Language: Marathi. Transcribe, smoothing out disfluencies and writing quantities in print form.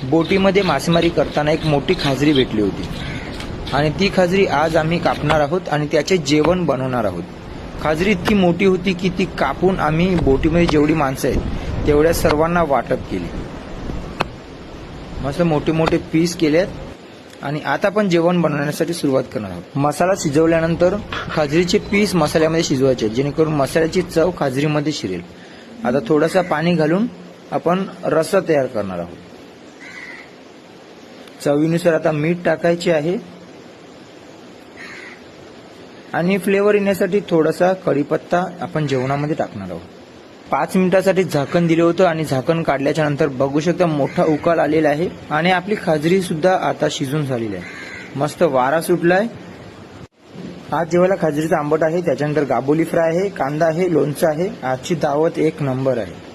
बोटीमध्ये मासेमारी करताना एक मोठी खाजरी भेटली होती आणि ती खाजरी आज आम्ही कापणार आहोत आणि त्याचे जेवण बनवणार आहोत. खाजरी इतकी मोठी होती की ती कापून आम्ही बोटीमध्ये जेवढी माणसं आहेत तेवढ्या सर्वांना वाटप केली. मस्त मोठे मोठे पीस केलेत आणि आता आपण जेवण बनवण्यासाठी सुरुवात करणार आहोत. मसाला शिजवल्यानंतर खाजरीचे पीस मसाल्यामध्ये शिजवायचे जेणेकरून मसाल्याची चव खाजरीमध्ये शिरेल. आता थोडासा पाणी घालून आपण रस्सा तयार करणार आहोत. चवीनुसार आता मीठ टाकायचे आहे आणि फ्लेवर येण्यासाठी थोडासा कढीपत्ता आपण जेवणामध्ये टाकणार आहोत. 5 मिनिटांसाठी झाकण दिले होतं आणि झाकण काढल्याच्या नंतर बघू शकता मोठा उकाल आलेला आहे आणि आपली खाजरी सुद्धा आता शिजून झालेली आहे. मस्त वारा सुटलाय. आज जेवायला खाजरीचा आंबट आहे, त्याच्यानंतर गाबोली फ्राय आहे, कांदा आहे, लोणचं आहे. आजची दावत एक नंबर आहे.